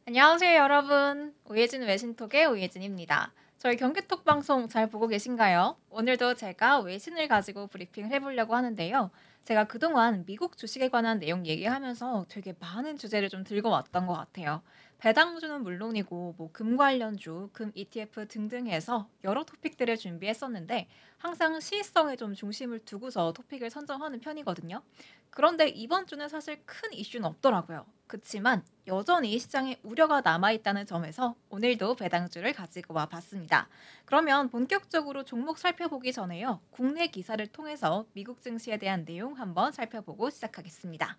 안녕하세요, 여러분. 오예진 외신톡의 오예진입니다. 저희 경기톡 방송 잘 보고 계신가요? 오늘도 제가 외신을 가지고 브리핑을 해보려고 하는데요. 제가 그동안 미국 주식에 관한 내용 얘기하면서 되게 많은 주제를 좀 들고 왔던 것 같아요. 배당주는 물론이고, 금 관련주, 금 ETF 등등 해서 여러 토픽들을 준비했었는데, 항상 시의성에 좀 중심을 두고서 토픽을 선정하는 편이거든요. 그런데 이번 주는 사실 큰 이슈는 없더라고요. 그치만 여전히 시장에 우려가 남아있다는 점에서 오늘도 배당주를 가지고 와 봤습니다. 그러면 본격적으로 종목 살펴보기 전에요. 국내 기사를 통해서 미국 증시에 대한 내용 한번 살펴보고 시작하겠습니다.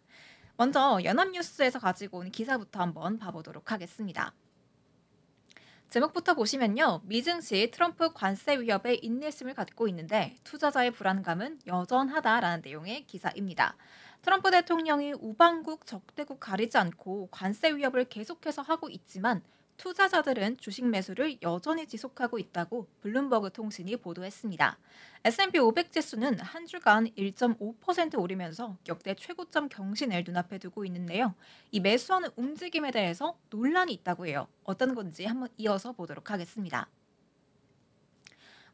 먼저 연합뉴스에서 가지고 온 기사부터 한번 봐보도록 하겠습니다. 제목부터 보시면요. 미증시 트럼프 관세 위협에 인내심을 갖고 있는데 투자자의 불안감은 여전하다라는 내용의 기사입니다. 트럼프 대통령이 우방국, 적대국 가리지 않고 관세 위협을 계속해서 하고 있지만 투자자들은 주식 매수를 여전히 지속하고 있다고 블룸버그 통신이 보도했습니다. S&P 500 지수는 한 주간 1.5% 오르면서 역대 최고점 경신을 눈앞에 두고 있는데요. 이 매수하는 움직임에 대해서 논란이 있다고 해요. 어떤 건지 한번 이어서 보도록 하겠습니다.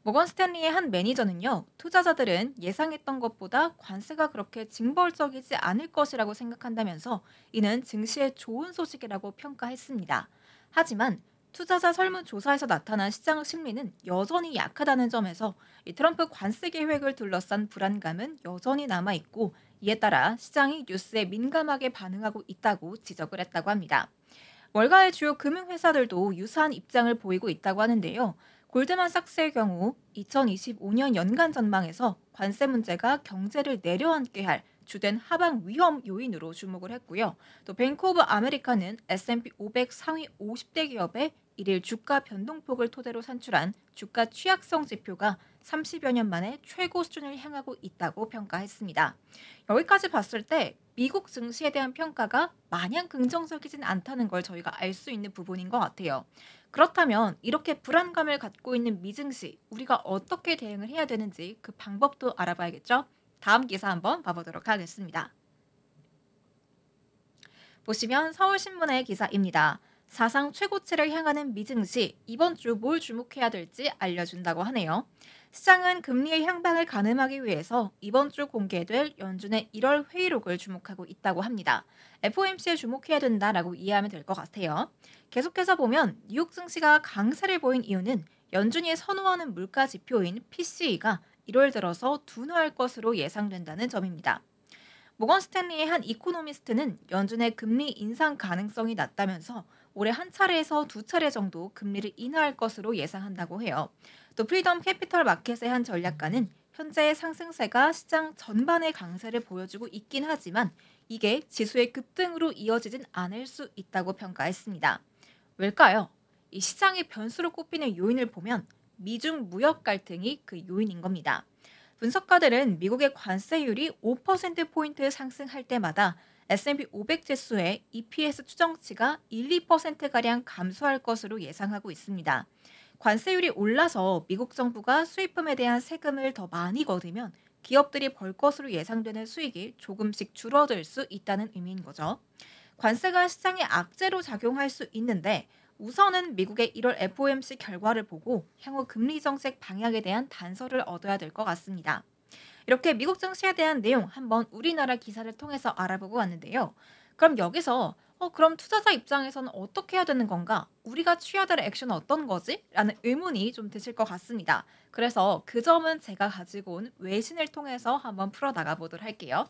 모건 스탠리의 한 매니저는요, 투자자들은 예상했던 것보다 관세가 그렇게 징벌적이지 않을 것이라고 생각한다면서 이는 증시에 좋은 소식이라고 평가했습니다. 하지만 투자자 설문조사에서 나타난 시장 심리는 여전히 약하다는 점에서 이 트럼프 관세 계획을 둘러싼 불안감은 여전히 남아있고 이에 따라 시장이 뉴스에 민감하게 반응하고 있다고 지적을 했다고 합니다. 월가의 주요 금융회사들도 유사한 입장을 보이고 있다고 하는데요. 골드만삭스의 경우 2025년 연간 전망에서 관세 문제가 경제를 내려앉게 할 주된 하방 위험 요인으로 주목을 했고요. 또 뱅크 오브 아메리카는 S&P 500 상위 50대 기업의 일일 주가 변동폭을 토대로 산출한 주가 취약성 지표가 30여 년 만에 최고 수준을 향하고 있다고 평가했습니다. 여기까지 봤을 때 미국 증시에 대한 평가가 마냥 긍정적이진 않다는 걸 저희가 알 수 있는 부분인 것 같아요. 그렇다면 이렇게 불안감을 갖고 있는 미증시, 우리가 어떻게 대응을 해야 되는지 그 방법도 알아봐야겠죠? 다음 기사 한번 봐보도록 하겠습니다. 보시면 서울신문의 기사입니다. 사상 최고치를 향하는 미증시, 이번 주 뭘 주목해야 될지 알려준다고 하네요. 시장은 금리의 향방을 가늠하기 위해서 이번 주 공개될 연준의 1월 회의록을 주목하고 있다고 합니다. FOMC에 주목해야 된다라고 이해하면 될 것 같아요. 계속해서 보면 뉴욕 증시가 강세를 보인 이유는 연준이 선호하는 물가 지표인 PCE가 1월 들어서 둔화할 것으로 예상된다는 점입니다. 모건 스탠리의 한 이코노미스트는 연준의 금리 인상 가능성이 낮다면서 올해 한 차례에서 두 차례 정도 금리를 인하할 것으로 예상한다고 해요. 또 프리덤 캐피털 마켓의 한 전략가는 현재의 상승세가 시장 전반의 강세를 보여주고 있긴 하지만 이게 지수의 급등으로 이어지진 않을 수 있다고 평가했습니다. 왜일까요? 이 시장의 변수로 꼽히는 요인을 보면 미중 무역 갈등이 그 요인인 겁니다. 분석가들은 미국의 관세율이 5%포인트 상승할 때마다 S&P 500 지수의 EPS 추정치가 1, 2%가량 감소할 것으로 예상하고 있습니다. 관세율이 올라서 미국 정부가 수입품에 대한 세금을 더 많이 거두면 기업들이 벌 것으로 예상되는 수익이 조금씩 줄어들 수 있다는 의미인 거죠. 관세가 시장에 악재로 작용할 수 있는데 우선은 미국의 1월 FOMC 결과를 보고 향후 금리 정책 방향에 대한 단서를 얻어야 될 것 같습니다. 이렇게 미국 증시에 대한 내용 한번 우리나라 기사를 통해서 알아보고 왔는데요. 그럼 여기서 그럼 투자자 입장에서는 어떻게 해야 되는 건가? 우리가 취해야 될 액션은 어떤 거지? 라는 의문이 좀 드실 것 같습니다. 그래서 그 점은 제가 가지고 온 외신을 통해서 한번 풀어나가 보도록 할게요.